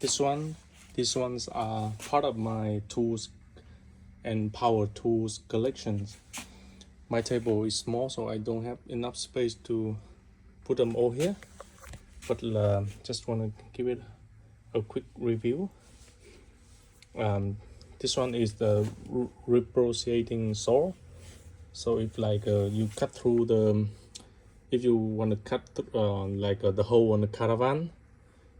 This one, these ones are part of my tools and power tools collections. My table is small, so I don't have enough space to put them all here. But just want to give it a quick review. This one is the reciprocating saw. So if like you cut through the, if you want to cut the hole on the caravan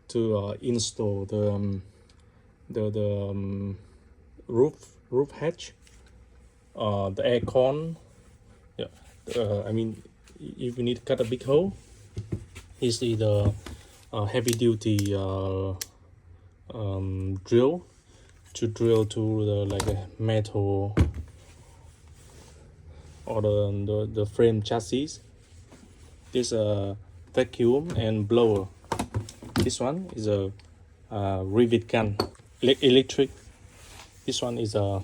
to install the roof hatch, the air con. Yeah, I mean, if you need to cut a big hole, is the heavy duty drill to drill to the like a metal or the frame chassis. This vacuum and blower. This one is a rivet gun, electric. This one is the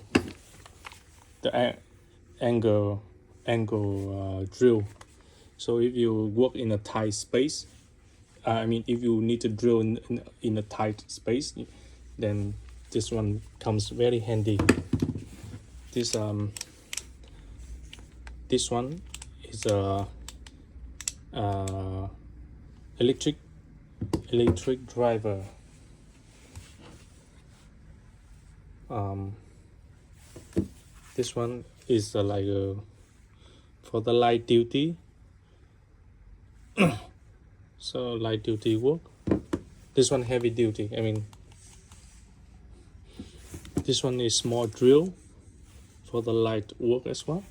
angle drill. So if you work in a tight space, I mean if you need to drill in a tight space, then this one comes very handy. This one is a electric driver. This one is like for the light duty. So light duty work. This one heavy duty. I mean, this one is small drill for the light work as well.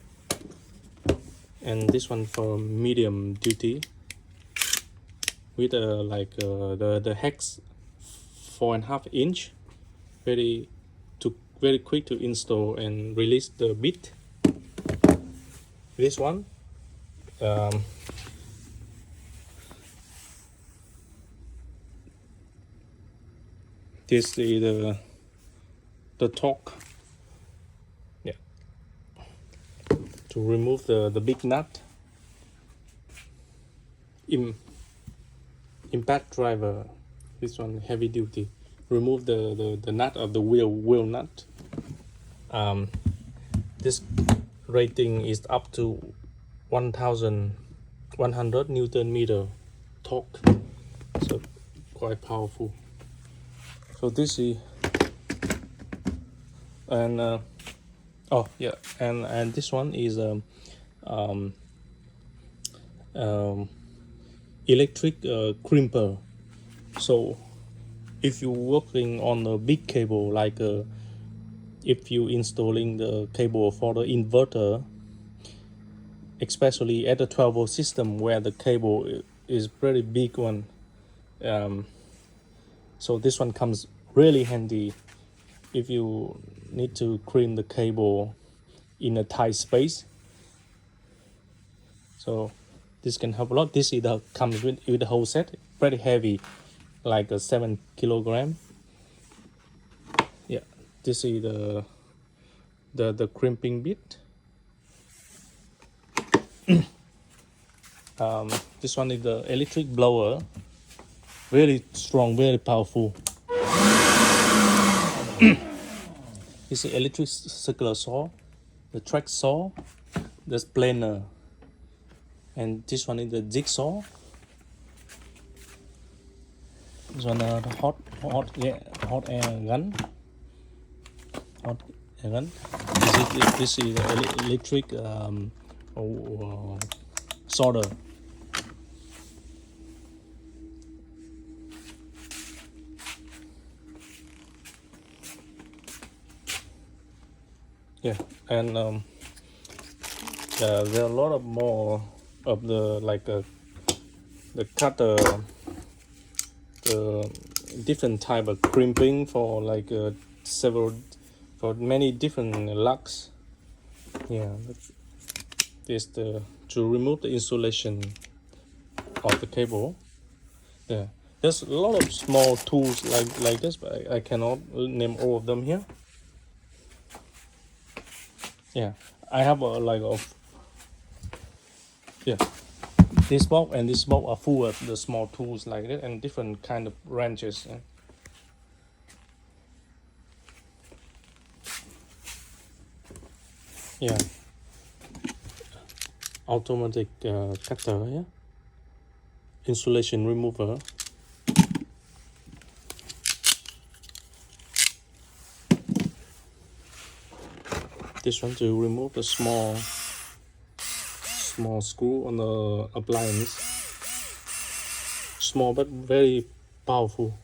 And this one for medium duty with the hex 4.5 inch, very quick to install and release the bit. This one this is the torque, yeah, to remove the big nut. Impact driver, this one heavy duty, remove the nut of the wheel nut. This rating is up to 1100 Newton meter torque, so quite powerful. So this is, and oh yeah, and this one is electric crimper. So if you're working on a big cable, like if you installing the cable for the inverter, especially at the 12-volt system where the cable is pretty big one, so this one comes really handy if you need to crimp the cable in a tight space. So this can help a lot. This is comes with the whole set, pretty heavy, like a 7 kilogram. Yeah, this is the crimping bit. This one is the electric blower, very strong, very powerful. This is electric circular saw, the track saw, the planer, and this one is the jigsaw. This one the hot air gun. This is the electric solder. Yeah, and there are a lot of more of the the cutter, the different type of crimping for for many different lugs. Yeah, this to remove the insulation of the cable. Yeah, there's a lot of small tools like this, but I cannot name all of them here. Yeah, I have yeah, this box and this box are full of the small tools like that and different kind of wrenches. Yeah, automatic cutter. Yeah, insulation remover. This one to remove the small screw on the appliance. Small but very powerful.